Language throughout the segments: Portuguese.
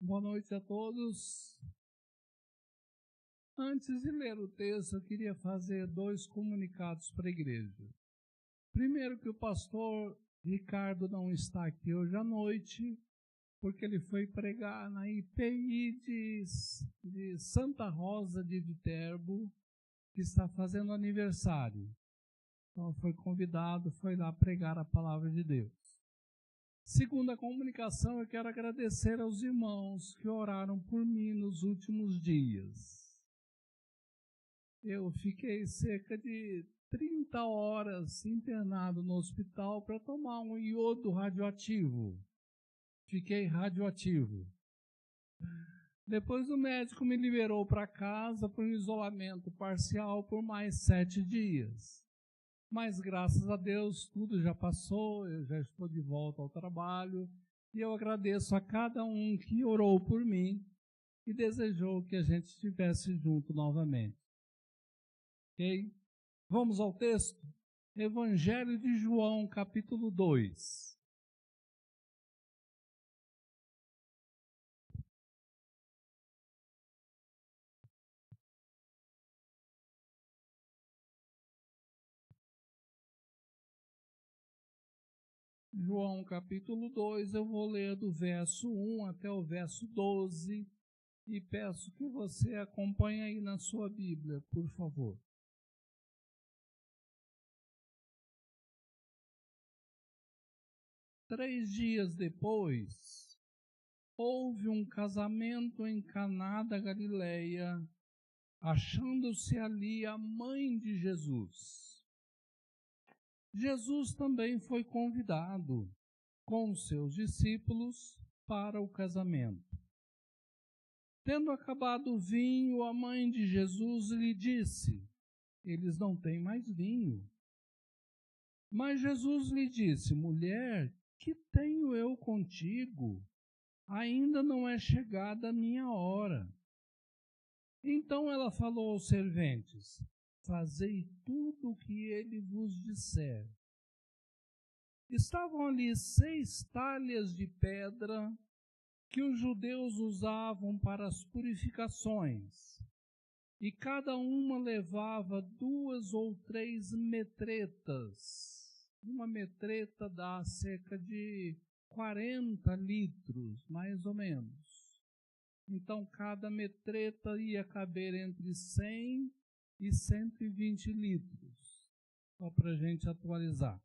Boa noite a todos. Antes de ler o texto, eu queria fazer 2 comunicados para a igreja. Primeiro, que o pastor Ricardo não está aqui hoje à noite, porque ele foi pregar na IPI de Santa Rosa de Viterbo, que está fazendo aniversário. Então foi convidado, foi lá pregar a palavra de Deus. Segunda comunicação, eu quero agradecer aos irmãos que oraram por mim nos últimos dias. Eu fiquei cerca de 30 horas internado no hospital para tomar um iodo radioativo. Fiquei radioativo. Depois o médico me liberou para casa para um isolamento parcial por mais 7 dias. Mas graças a Deus tudo já passou, eu já estou de volta ao trabalho e eu agradeço a cada um que orou por mim e desejou que a gente estivesse junto novamente. Ok? Vamos ao texto? Evangelho de João, capítulo 2. João, capítulo 2, eu vou ler do verso 1 até o verso 12 e peço que você acompanhe aí na sua Bíblia, por favor. Três dias depois, houve um casamento em Caná da Galileia, achando-se ali a mãe de Jesus. Jesus também foi convidado, com seus discípulos, para o casamento. Tendo acabado o vinho, a mãe de Jesus lhe disse: eles não têm mais vinho. Mas Jesus lhe disse: mulher, que tenho eu contigo? Ainda não é chegada a minha hora. Então ela falou aos serventes: fazei tudo o que ele vos disser. Estavam ali 6 talhas de pedra que os judeus usavam para as purificações, e cada uma levava 2 ou 3 metretas. Uma metreta dá cerca de 40 litros, mais ou menos. Então, cada metreta ia caber entre 100 e 120 litros, só para a gente atualizar.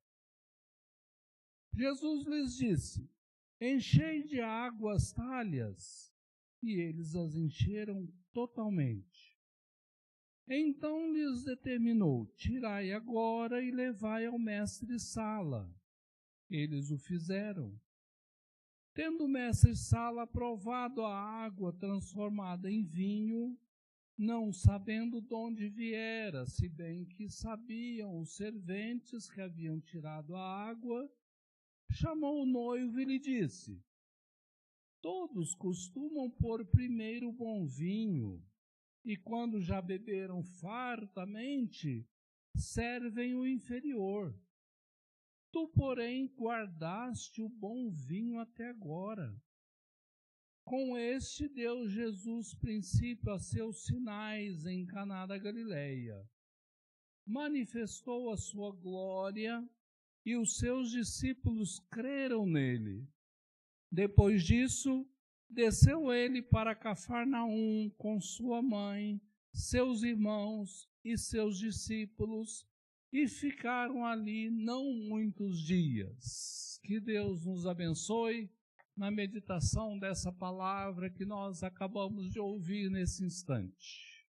Jesus lhes disse: enchei de água as talhas, e eles as encheram totalmente. Então lhes determinou: tirai agora e levai ao mestre-sala. Eles o fizeram. Tendo o mestre-sala provado a água transformada em vinho, não sabendo de onde viera, se bem que sabiam os serventes que haviam tirado a água, chamou o noivo e lhe disse: todos costumam pôr primeiro o bom vinho, e quando já beberam fartamente, servem o inferior. Tu, porém, guardaste o bom vinho até agora. Com este deu Jesus princípio a seus sinais em Caná da Galileia. Manifestou a sua glória e os seus discípulos creram nele. Depois disso, desceu ele para Cafarnaum com sua mãe, seus irmãos e seus discípulos, e ficaram ali não muitos dias. Que Deus nos abençoe na meditação dessa palavra que nós acabamos de ouvir nesse instante.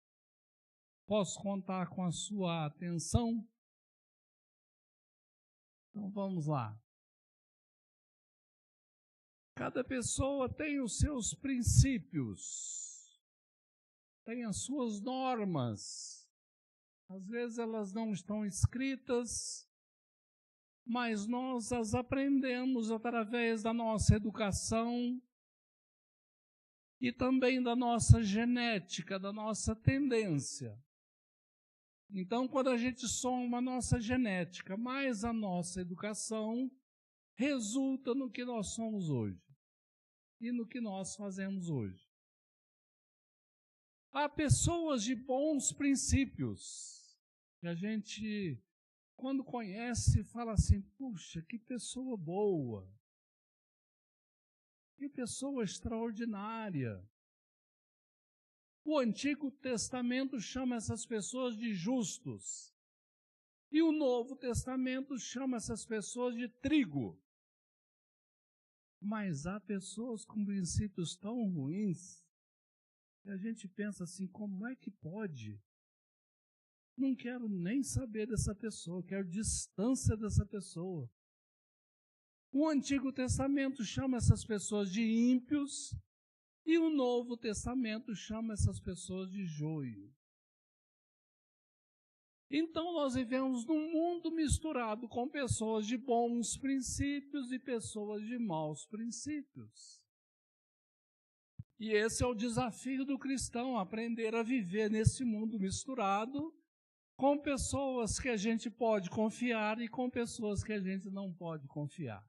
Posso contar com a sua atenção? Então vamos lá. Cada pessoa tem os seus princípios, tem as suas normas. Às vezes elas não estão escritas, mas nós as aprendemos através da nossa educação e também da nossa genética, da nossa tendência. Então, quando a gente soma a nossa genética mais a nossa educação, resulta no que nós somos hoje. e no que nós fazemos hoje. Há pessoas de bons princípios, que a gente, quando conhece, fala assim, puxa, que pessoa boa, que pessoa extraordinária. O Antigo Testamento chama essas pessoas de justos, e o Novo Testamento chama essas pessoas de trigo. Mas há pessoas com princípios tão ruins, e a gente pensa assim, como é que pode? Não quero nem saber dessa pessoa, quero distância dessa pessoa. O Antigo Testamento chama essas pessoas de ímpios e o Novo Testamento chama essas pessoas de joio. Então nós vivemos num mundo misturado com pessoas de bons princípios e pessoas de maus princípios. E esse é o desafio do cristão, aprender a viver nesse mundo misturado, com pessoas que a gente pode confiar e com pessoas que a gente não pode confiar.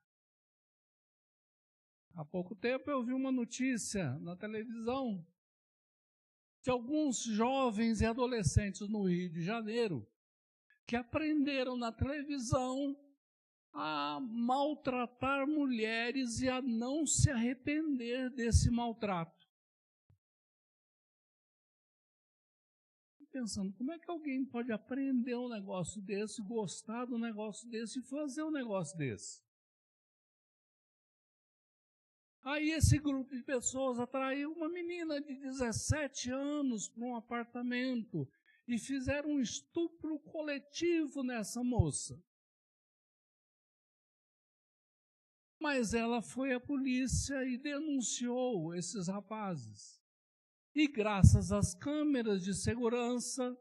Há pouco tempo eu vi uma notícia na televisão de alguns jovens e adolescentes no Rio de Janeiro que aprenderam na televisão a maltratar mulheres e a não se arrepender desse maltrato. Pensando, como é que alguém pode aprender um negócio desse, gostar do negócio desse e fazer um negócio desse? Aí esse grupo de pessoas atraiu uma menina de 17 anos para um apartamento e fizeram um estupro coletivo nessa moça. Mas ela foi à polícia e denunciou esses rapazes. E graças às câmeras de segurança,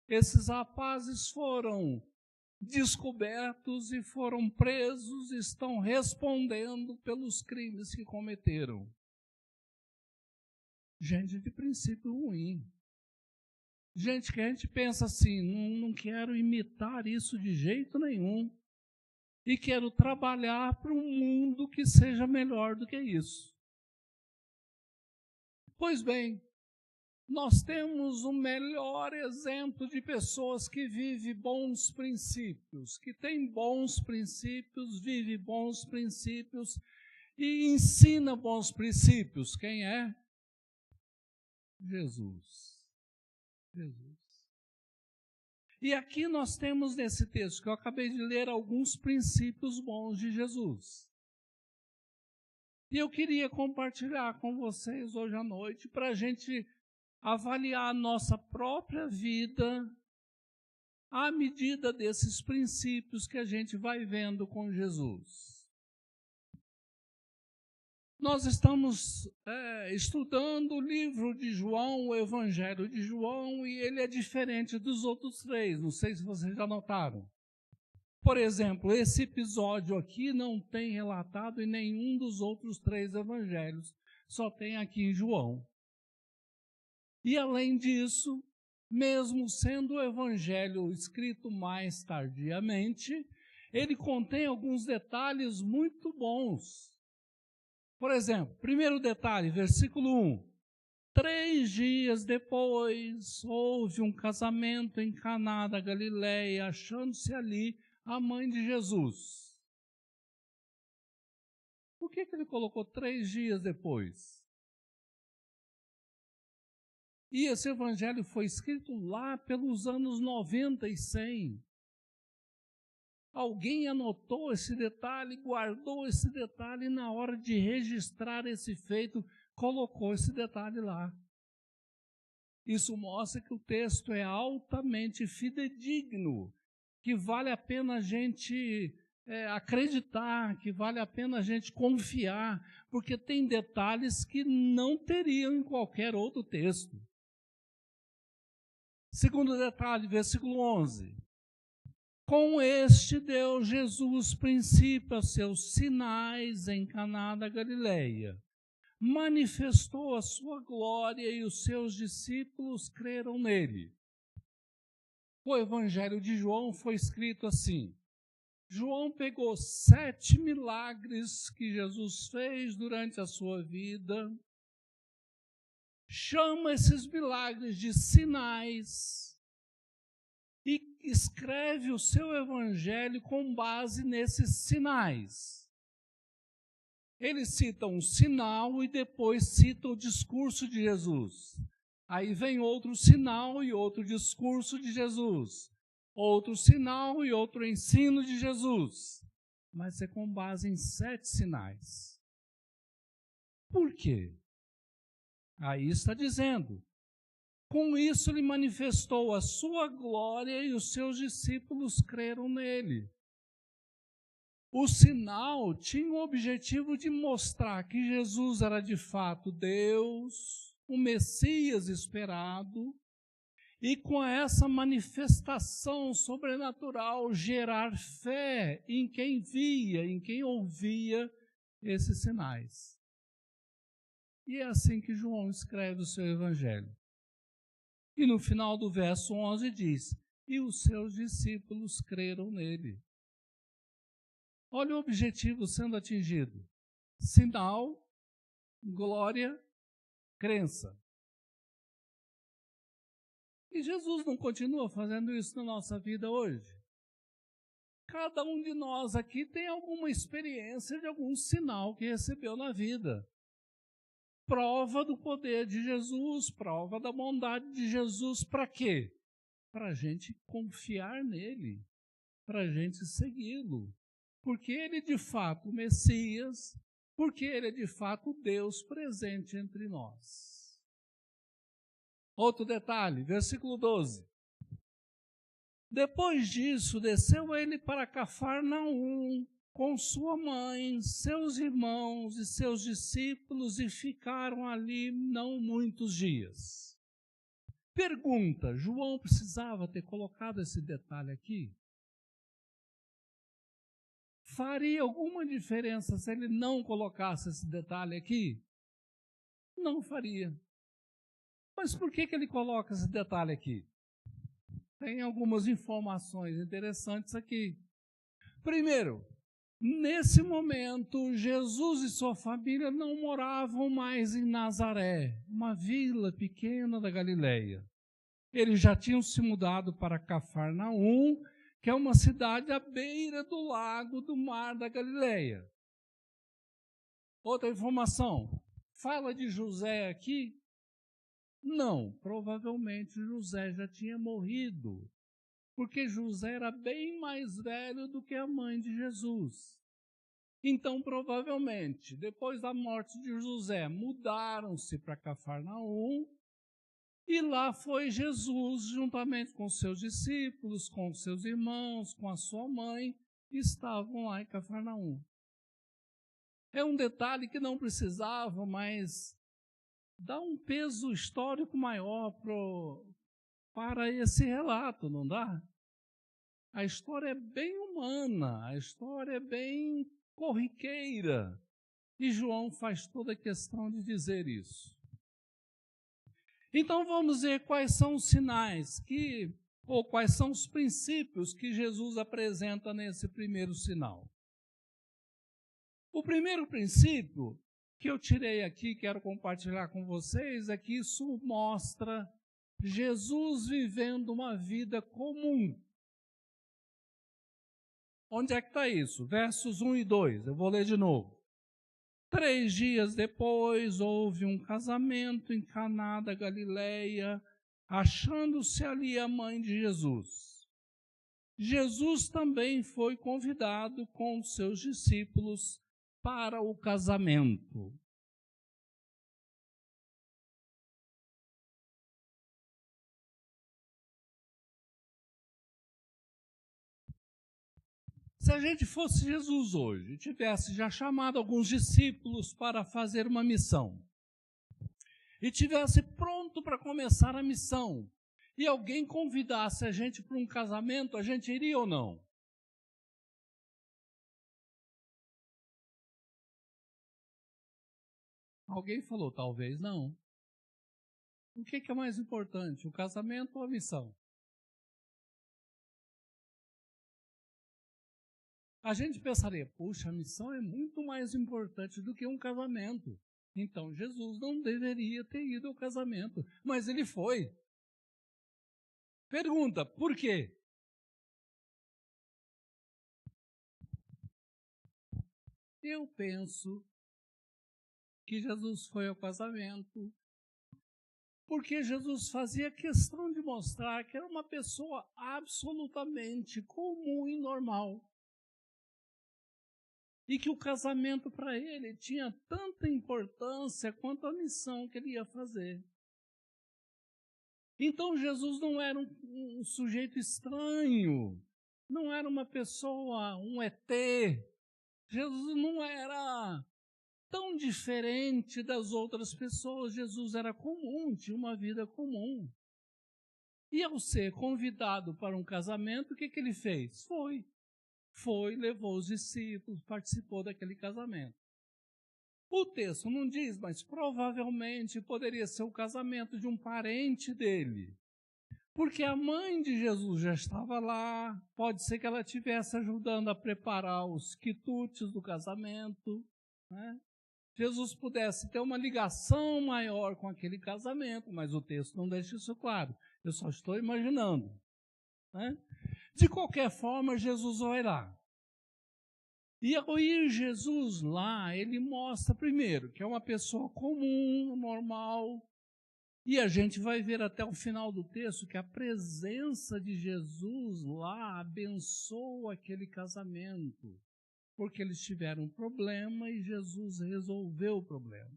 esses rapazes foram descobertos e foram presos e estão respondendo pelos crimes que cometeram. Gente de princípio ruim. Gente que a gente pensa assim, não quero imitar isso de jeito nenhum e quero trabalhar para um mundo que seja melhor do que isso. Pois bem, nós temos o melhor exemplo de pessoas que vivem bons princípios, que têm bons princípios, vivem bons princípios e ensina bons princípios. Quem é? Jesus. Jesus. E aqui nós temos nesse texto que eu acabei de ler alguns princípios bons de Jesus. E eu queria compartilhar com vocês hoje à noite para a gente avaliar a nossa própria vida à medida desses princípios que a gente vai vendo com Jesus. Nós estamos estudando o livro de João, o Evangelho de João, e ele é diferente dos outros três. Não sei se vocês já notaram. Por exemplo, esse episódio aqui não tem relatado em nenhum dos outros três evangelhos, só tem aqui em João. E além disso, mesmo sendo o evangelho escrito mais tardiamente, ele contém alguns detalhes muito bons. Por exemplo, primeiro detalhe, versículo 1. 3 dias depois, houve um casamento em Caná da Galileia, achando-se ali a mãe de Jesus. Por que ele colocou 3 dias depois? E esse evangelho foi escrito lá pelos anos 90 e 100. Alguém anotou esse detalhe, guardou esse detalhe e na hora de registrar esse feito, colocou esse detalhe lá. Isso mostra que o texto é altamente fidedigno, que vale a pena a gente acreditar, que vale a pena a gente confiar, porque tem detalhes que não teriam em qualquer outro texto. Segundo detalhe, versículo 11. Com este deu Jesus princípio aos seus sinais em Caná da Galileia. Manifestou a sua glória e os seus discípulos creram nele. O Evangelho de João foi escrito assim: João pegou 7 milagres que Jesus fez durante a sua vida, chama esses milagres de sinais e escreve o seu evangelho com base nesses sinais. Ele cita um sinal e depois cita o discurso de Jesus. Aí vem outro sinal e outro discurso de Jesus. Outro sinal e outro ensino de Jesus. Mas é com base em 7 sinais. Por quê? Aí está dizendo, com isso ele manifestou a sua glória e os seus discípulos creram nele. O sinal tinha o objetivo de mostrar que Jesus era de fato Deus, o Messias esperado, e com essa manifestação sobrenatural gerar fé em quem via, em quem ouvia esses sinais. E é assim que João escreve o seu evangelho. E no final do verso 11 diz, e os seus discípulos creram nele. Olha o objetivo sendo atingido. Sinal, glória, crença. E Jesus não continua fazendo isso na nossa vida hoje? Cada um de nós aqui tem alguma experiência de algum sinal que recebeu na vida. Prova do poder de Jesus, prova da bondade de Jesus, para quê? Para a gente confiar nele, para a gente segui-lo. Porque ele é de fato o Messias, porque ele é de fato Deus presente entre nós. Outro detalhe, versículo 12. Depois disso, desceu ele para Cafarnaum, com sua mãe, seus irmãos e seus discípulos, e ficaram ali não muitos dias. Pergunta, João precisava ter colocado esse detalhe aqui? Faria alguma diferença se ele não colocasse esse detalhe aqui? Não faria. Mas por que ele coloca esse detalhe aqui? Tem algumas informações interessantes aqui. Primeiro, nesse momento, Jesus e sua família não moravam mais em Nazaré, uma vila pequena da Galileia. Eles já tinham se mudado para Cafarnaum, que é uma cidade à beira do lago do Mar da Galileia. Outra informação, fala de José aqui? Não, provavelmente José já tinha morrido, porque José era bem mais velho do que a mãe de Jesus. Então, provavelmente, depois da morte de José, mudaram-se para Cafarnaum, e lá foi Jesus, juntamente com seus discípulos, com seus irmãos, com a sua mãe, estavam lá em Cafarnaum. É um detalhe que não precisava, mas dá um peso histórico maior para esse relato, não dá? A história é bem humana, a história é bem corriqueira, e João faz toda a questão de dizer isso. Então vamos ver quais são os sinais ou quais são os princípios que Jesus apresenta nesse primeiro sinal. O primeiro princípio que eu tirei aqui, quero compartilhar com vocês, é que isso mostra Jesus vivendo uma vida comum. Onde é que está isso? Versos 1 e 2, eu vou ler de novo. 3 dias depois, houve um casamento em Caná da Galileia, achando-se ali a mãe de Jesus. Jesus também foi convidado com seus discípulos para o casamento. Se a gente fosse Jesus hoje e tivesse já chamado alguns discípulos para fazer uma missão, e tivesse pronto para começar a missão, e alguém convidasse a gente para um casamento, a gente iria ou não? Alguém falou, talvez não. O que é mais importante, o casamento ou a missão? a gente pensaria, puxa, a missão é muito mais importante do que um casamento. Então, Jesus não deveria ter ido ao casamento, mas ele foi. Pergunta, por quê? Eu penso que Jesus foi ao casamento porque Jesus fazia questão de mostrar que era uma pessoa absolutamente comum e normal. E que o casamento para ele tinha tanta importância quanto a missão que ele ia fazer. Então Jesus não era um sujeito estranho, não era uma pessoa, um ET. Jesus não era tão diferente das outras pessoas. Jesus era comum, tinha uma vida comum. E ao ser convidado para um casamento, o que ele fez? Foi, levou os discípulos, participou daquele casamento. O texto não diz, mas provavelmente poderia ser o casamento de um parente dele. Porque a mãe de Jesus já estava lá, pode ser que ela estivesse ajudando a preparar os quitutes do casamento, né? Jesus pudesse ter uma ligação maior com aquele casamento, mas o texto não deixa isso claro. Eu só estou imaginando, né? De qualquer forma, Jesus vai lá. E ao ir Jesus lá, ele mostra primeiro que é uma pessoa comum, normal, e a gente vai ver até o final do texto que a presença de Jesus lá abençoa aquele casamento, porque eles tiveram um problema e Jesus resolveu o problema.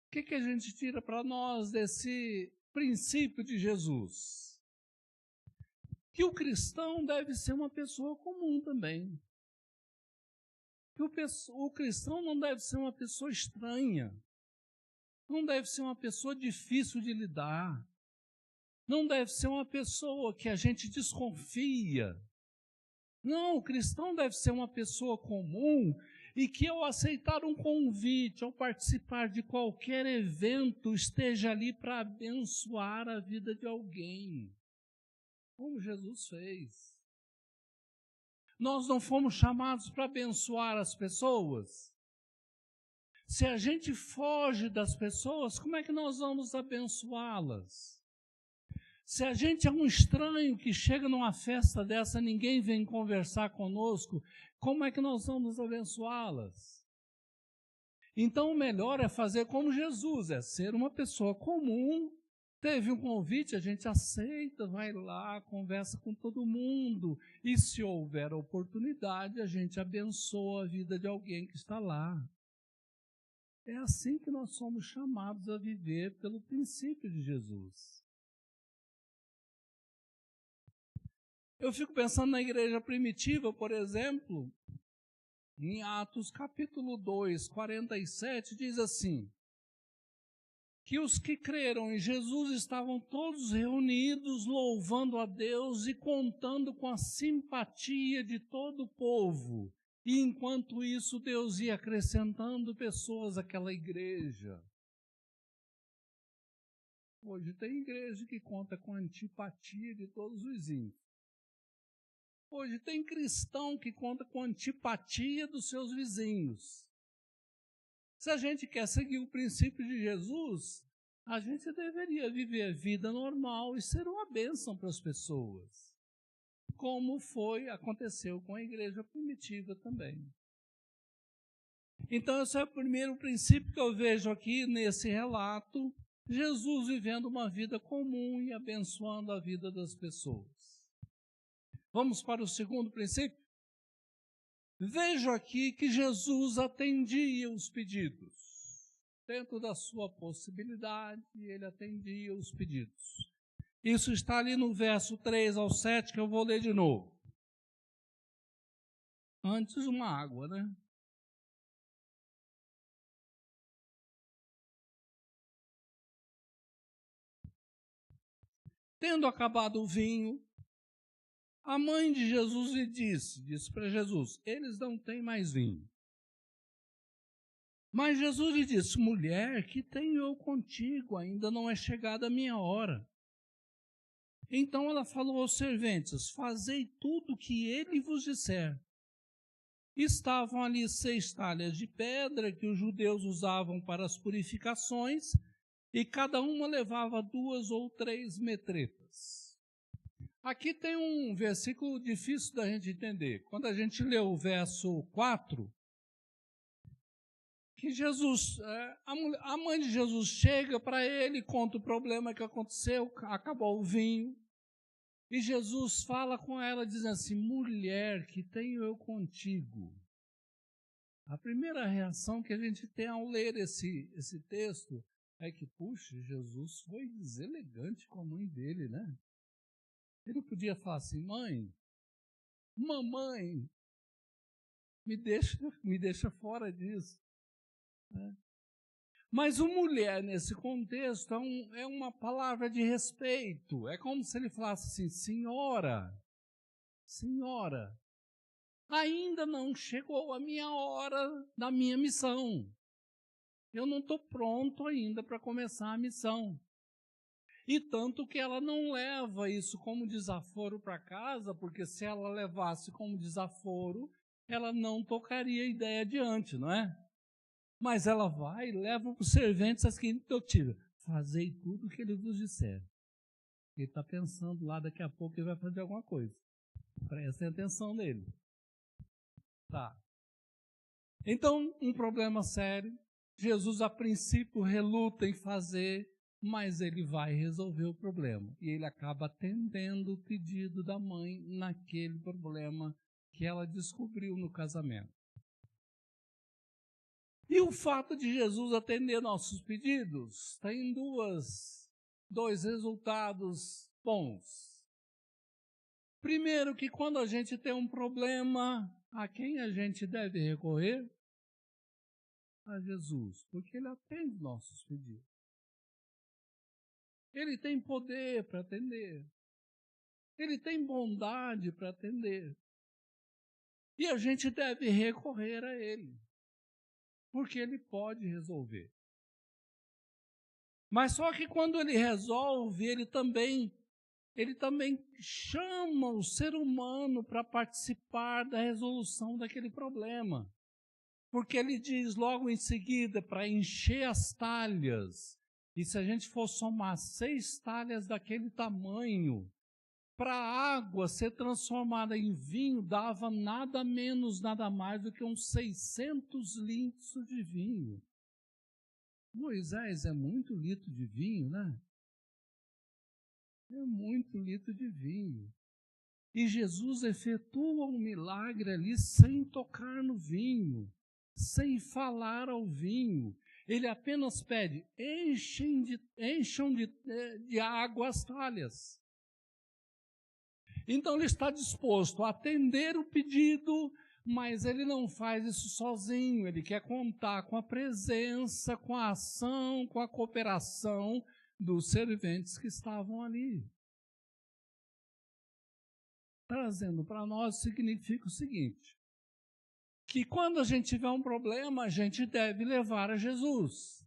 O que a gente tira para nós desse princípio de Jesus? Que o cristão deve ser uma pessoa comum também. Que o cristão não deve ser uma pessoa estranha. Não deve ser uma pessoa difícil de lidar. Não deve ser uma pessoa que a gente desconfia. Não, o cristão deve ser uma pessoa comum e que ao aceitar um convite, ao participar de qualquer evento, esteja ali para abençoar a vida de alguém, como Jesus fez. Nós não fomos chamados para abençoar as pessoas? Se a gente foge das pessoas, como é que nós vamos abençoá-las? Se a gente é um estranho que chega numa festa dessa, ninguém vem conversar conosco, como é que nós vamos abençoá-las? Então o melhor é fazer como Jesus, é ser uma pessoa comum. Teve um convite, a gente aceita, vai lá, conversa com todo mundo. E se houver oportunidade, a gente abençoa a vida de alguém que está lá. É assim que nós somos chamados a viver pelo princípio de Jesus. Eu fico pensando na igreja primitiva, por exemplo, em Atos capítulo 2, 47, diz assim, que os que creram em Jesus estavam todos reunidos, louvando a Deus e contando com a simpatia de todo o povo. E enquanto isso, Deus ia acrescentando pessoas àquela igreja. Hoje tem igreja que conta com a antipatia de todos os vizinhos. Hoje tem cristão que conta com a antipatia dos seus vizinhos. Se a gente quer seguir o princípio de Jesus, a gente deveria viver a vida normal e ser uma bênção para as pessoas, como aconteceu com a igreja primitiva também. Então, esse é o primeiro princípio que eu vejo aqui nesse relato, Jesus vivendo uma vida comum e abençoando a vida das pessoas. Vamos para o segundo princípio? Vejo aqui que Jesus atendia os pedidos. Dentro da sua possibilidade, ele atendia os pedidos. Isso está ali no verso 3 ao 7, que eu vou ler de novo. Antes uma água, né? Tendo acabado o vinho, a mãe de Jesus lhe disse para Jesus, eles não têm mais vinho. Mas Jesus lhe disse, mulher, que tenho eu contigo? Ainda não é chegada a minha hora. Então ela falou aos serventes: fazei tudo o que ele vos disser. Estavam ali 6 talhas de pedra que os judeus usavam para as purificações, e cada uma levava 2 ou 3 metretas. Aqui tem um versículo difícil da gente entender. Quando a gente lê o verso 4, que Jesus, a mãe de Jesus chega para ele, conta o problema que aconteceu, acabou o vinho, e Jesus fala com ela, dizendo assim: mulher, que tenho eu contigo? A primeira reação que a gente tem ao ler esse texto é que, puxa, Jesus foi deselegante com a mãe dele, né? Ele podia falar assim: mãe, mamãe, me deixa fora disso. Né? Mas o mulher, nesse contexto, é uma palavra de respeito. É como se ele falasse assim: senhora, senhora, ainda não chegou a minha hora da minha missão. Eu não estou pronto ainda para começar a missão. E tanto que ela não leva isso como desaforo para casa, porque se ela levasse como desaforo, ela não tocaria a ideia adiante, não é? Mas ela vai e leva para os serventes a seguinte doutrina: fazei tudo o que ele vos disser. Ele está pensando lá, daqui a pouco ele vai fazer alguma coisa. Prestem atenção nele. Tá. Então, um problema sério. Jesus, a princípio, reluta em fazer, mas ele vai resolver o problema. E ele acaba atendendo o pedido da mãe naquele problema que ela descobriu no casamento. E o fato de Jesus atender nossos pedidos tem dois resultados bons. Primeiro, que quando a gente tem um problema, a quem a gente deve recorrer? A Jesus, porque ele atende nossos pedidos. Ele tem poder para atender. Ele tem bondade para atender. E a gente deve recorrer a ele, porque ele pode resolver. Mas só que quando ele resolve, ele também chama o ser humano para participar da resolução daquele problema. Porque ele diz logo em seguida para encher as talhas. E se a gente for somar 6 talhas daquele tamanho, para a água ser transformada em vinho, dava nada menos, nada mais do que uns 600 litros de vinho. Moisés, é muito litro de vinho, né? É muito litro de vinho. E Jesus efetua um milagre ali sem tocar no vinho, sem falar ao vinho. Ele apenas pede: encham de água as talhas. Então ele está disposto a atender o pedido, mas ele não faz isso sozinho. Ele quer contar com a presença, com a ação, com a cooperação dos serventes que estavam ali. Trazendo para nós significa o seguinte: que quando a gente tiver um problema, a gente deve levar a Jesus,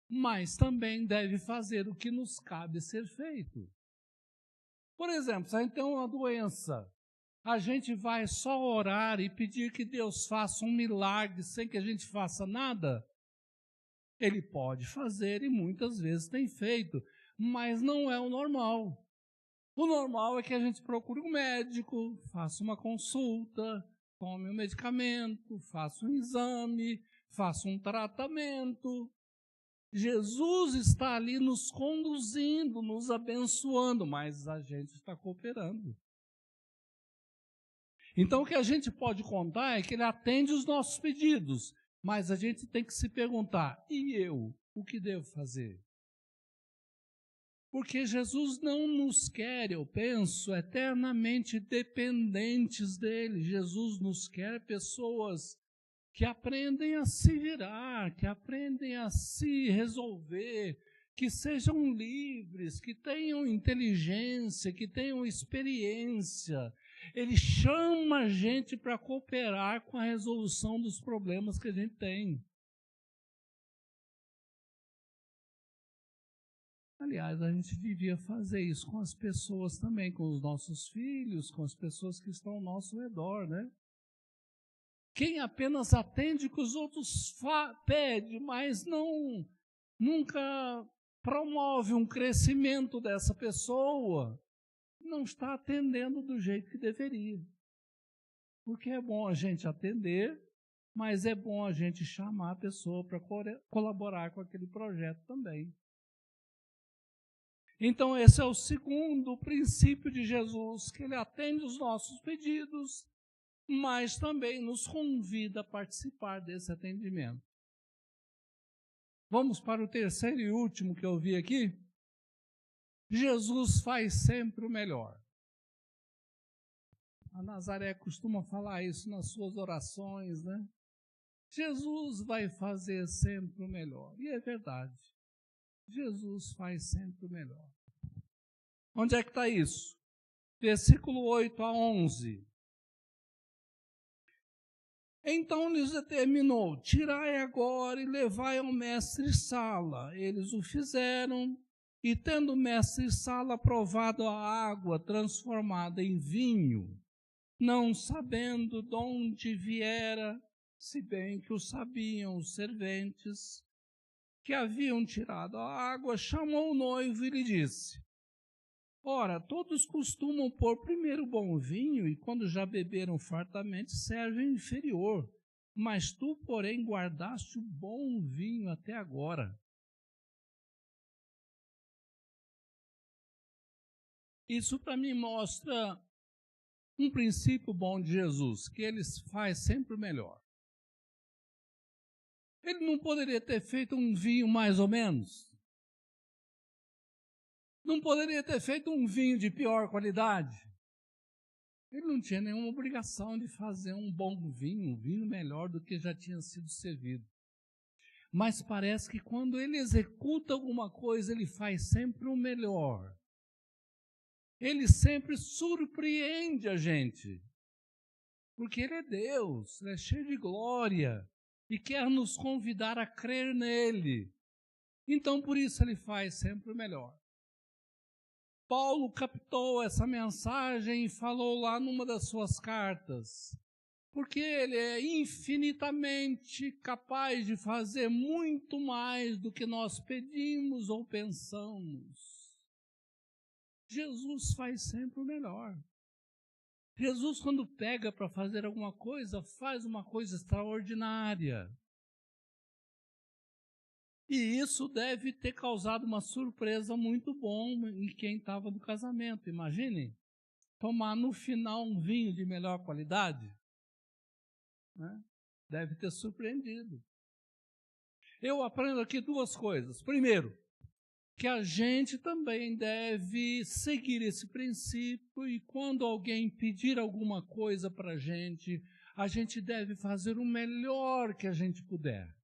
mas também deve fazer o que nos cabe ser feito. Por exemplo, se a gente tem uma doença, a gente vai só orar e pedir que Deus faça um milagre sem que a gente faça nada? Ele pode fazer e muitas vezes tem feito, mas não é o normal. O normal é que a gente procure um médico, faça uma consulta, tome um medicamento, faça um exame, faça um tratamento. Jesus está ali nos conduzindo, nos abençoando, mas a gente está cooperando. Então, o que a gente pode contar é que ele atende os nossos pedidos, mas a gente tem que se perguntar: e eu? O que devo fazer? Porque Jesus não nos quer, eu penso, eternamente dependentes dele. Jesus nos quer pessoas que aprendem a se virar, que aprendem a se resolver, que sejam livres, que tenham inteligência, que tenham experiência. Ele chama a gente para cooperar com a resolução dos problemas que a gente tem. Aliás, a gente devia fazer isso com as pessoas também, com os nossos filhos, com as pessoas que estão ao nosso redor, né? Quem apenas atende o que os outros pedem, mas nunca promove um crescimento dessa pessoa, não está atendendo do jeito que deveria. Porque é bom a gente atender, mas é bom a gente chamar a pessoa para colaborar com aquele projeto também. Então, esse é o segundo princípio de Jesus, que ele atende os nossos pedidos, mas também nos convida a participar desse atendimento. Vamos para o terceiro e último que eu vi aqui. Jesus faz sempre o melhor. A Nazaré costuma falar isso nas suas orações, né? Jesus vai fazer sempre o melhor. E é verdade. Jesus faz sempre o melhor. Onde é que está isso? Versículo 8 a 11. Então lhes determinou, tirai agora e levai ao mestre-sala. Eles o fizeram, e tendo o mestre-sala provado a água transformada em vinho, não sabendo de onde viera, se bem que o sabiam os serventes, que haviam tirado a água, chamou o noivo e lhe disse, ora, todos costumam pôr primeiro bom vinho, e quando já beberam fartamente, servem o inferior. Mas tu, porém, guardaste o bom vinho até agora. Isso para mim mostra um princípio bom de Jesus, que ele faz sempre o melhor. Ele não poderia ter feito um vinho mais ou menos? Não poderia ter feito um vinho de pior qualidade? Ele não tinha nenhuma obrigação de fazer um bom vinho, um vinho melhor do que já tinha sido servido. Mas parece que quando ele executa alguma coisa, ele faz sempre o melhor. Ele sempre surpreende a gente. Porque ele é Deus, ele é cheio de glória e quer nos convidar a crer nele. Então, por isso, ele faz sempre o melhor. Paulo captou essa mensagem e falou lá numa das suas cartas, porque ele é infinitamente capaz de fazer muito mais do que nós pedimos ou pensamos. Jesus faz sempre o melhor. Jesus, quando pega para fazer alguma coisa, faz uma coisa extraordinária. E isso deve ter causado uma surpresa muito bom em quem estava no casamento. Imaginem, tomar no final um vinho de melhor qualidade. Né? Deve ter surpreendido. Eu aprendo aqui duas coisas. Primeiro, que a gente também deve seguir esse princípio e quando alguém pedir alguma coisa para a gente deve fazer o melhor que a gente puder.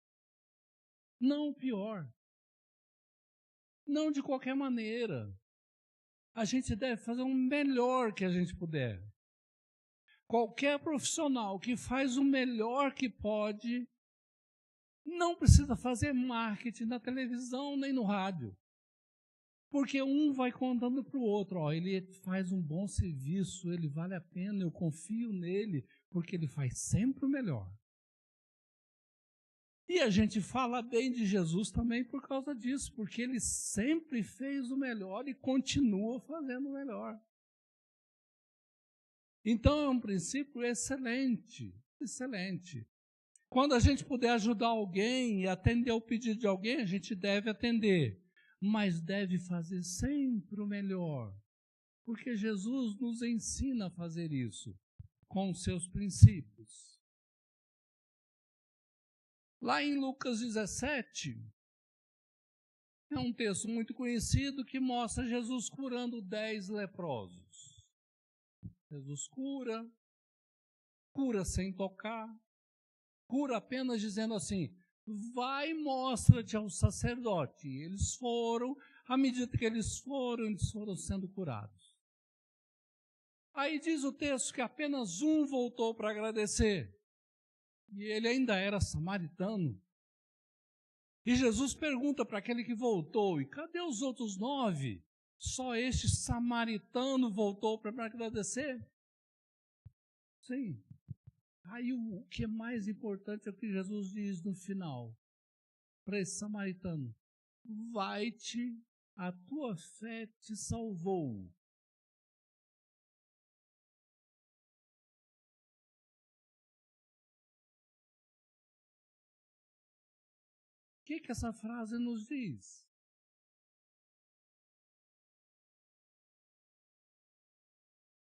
Não o pior. Não de qualquer maneira. A gente deve fazer o melhor que a gente puder. Qualquer profissional que faz o melhor que pode, não precisa fazer marketing na televisão nem no rádio. Porque um vai contando para o outro, ó, ele faz um bom serviço, ele vale a pena, eu confio nele, porque ele faz sempre o melhor. E a gente fala bem de Jesus também por causa disso, porque ele sempre fez o melhor e continua fazendo o melhor. Então é um princípio excelente, excelente. Quando a gente puder ajudar alguém e atender o pedido de alguém, a gente deve atender, mas deve fazer sempre o melhor, porque Jesus nos ensina a fazer isso com os seus princípios. Lá em Lucas 17, é um texto muito conhecido que mostra Jesus curando 10 leprosos. Jesus cura sem tocar, cura apenas dizendo assim, vai e mostra-te ao sacerdote. E eles foram, à medida que eles foram sendo curados. Aí diz o texto que apenas um voltou para agradecer. E ele ainda era samaritano. E Jesus pergunta para aquele que voltou, e cadê os outros 9? Só este samaritano voltou para me agradecer? Sim. Aí o que é mais importante é o que Jesus diz no final, para esse samaritano: vai-te, a tua fé te salvou. O que essa frase nos diz?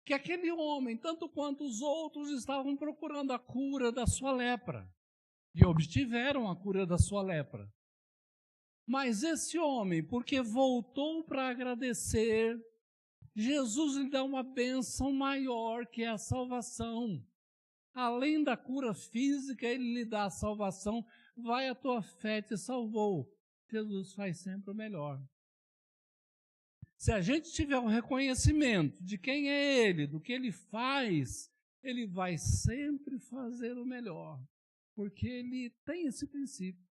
Que aquele homem, tanto quanto os outros, estavam procurando a cura da sua lepra. E obtiveram a cura da sua lepra. Mas esse homem, porque voltou para agradecer, Jesus lhe dá uma bênção maior, que é a salvação. Além da cura física, ele lhe dá a salvação. Vai, a tua fé te salvou. Jesus faz sempre o melhor. Se a gente tiver o reconhecimento de quem é ele, do que ele faz, ele vai sempre fazer o melhor. Porque ele tem esse princípio.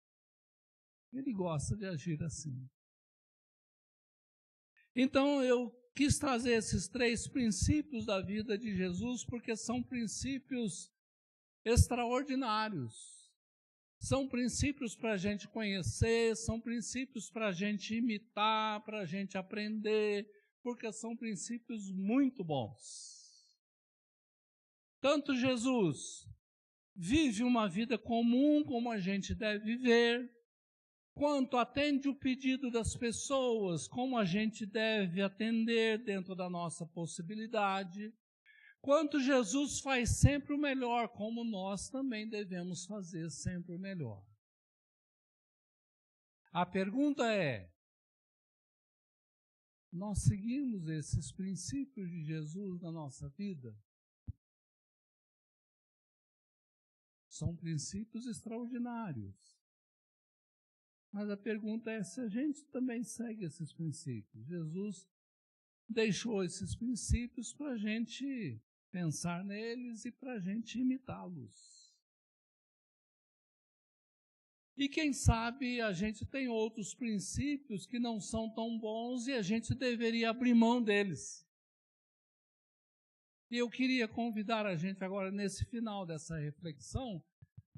Ele gosta de agir assim. Então eu quis trazer esses 3 princípios da vida de Jesus, porque são princípios extraordinários. São princípios para a gente conhecer, são princípios para a gente imitar, para a gente aprender, porque são princípios muito bons. Tanto Jesus vive uma vida comum como a gente deve viver, quanto atende o pedido das pessoas como a gente deve atender dentro da nossa possibilidade, quanto Jesus faz sempre o melhor, como nós também devemos fazer sempre o melhor. A pergunta é: nós seguimos esses princípios de Jesus na nossa vida? São princípios extraordinários. Mas a pergunta é se a gente também segue esses princípios. Jesus deixou esses princípios para a gente pensar neles e para a gente imitá-los. E quem sabe a gente tem outros princípios que não são tão bons e a gente deveria abrir mão deles. E eu queria convidar a gente agora, nesse final dessa reflexão,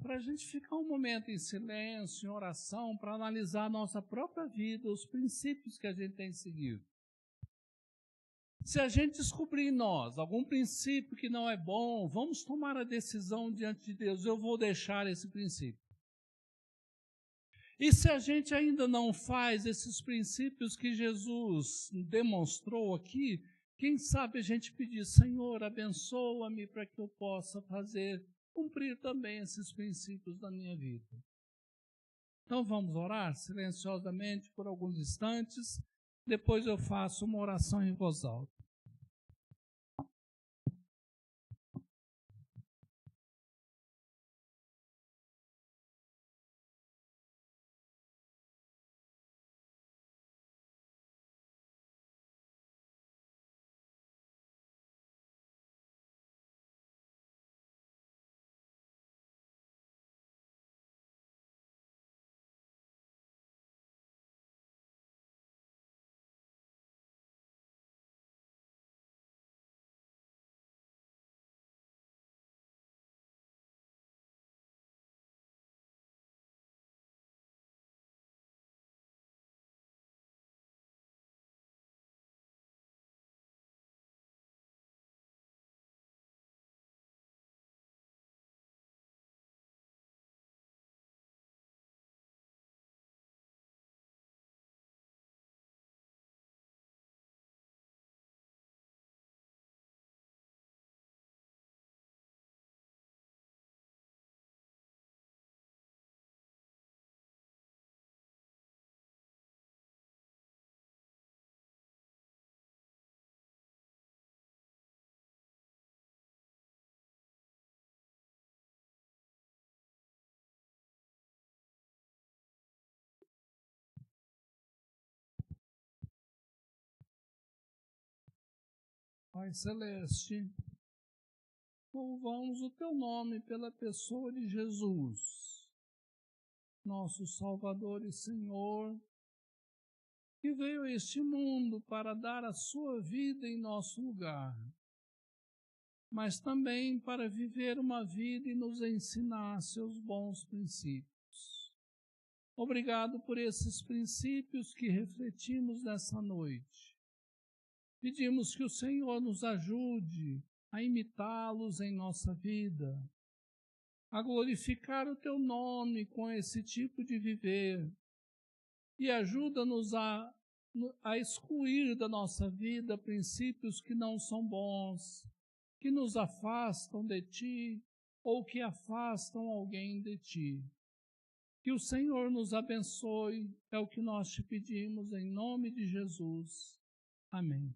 para a gente ficar um momento em silêncio, em oração, para analisar a nossa própria vida, os princípios que a gente tem seguido. Se a gente descobrir em nós algum princípio que não é bom, vamos tomar a decisão diante de Deus: eu vou deixar esse princípio. E se a gente ainda não faz esses princípios que Jesus demonstrou aqui, quem sabe a gente pedir: Senhor, abençoa-me para que eu possa cumprir também esses princípios da minha vida. Então vamos orar silenciosamente por alguns instantes, depois eu faço uma oração em voz alta. Pai Celeste, louvamos o Teu nome pela pessoa de Jesus. nosso Salvador e Senhor, que veio a este mundo para dar a sua vida em nosso lugar, mas também para viver uma vida e nos ensinar seus bons princípios. Obrigado por esses princípios que refletimos nessa noite. Pedimos que o Senhor nos ajude a imitá-los em nossa vida, a glorificar o Teu nome com esse tipo de viver, e ajuda-nos a excluir da nossa vida princípios que não são bons, que nos afastam de Ti ou que afastam alguém de Ti. Que o Senhor nos abençoe, é o que nós te pedimos em nome de Jesus. Amém.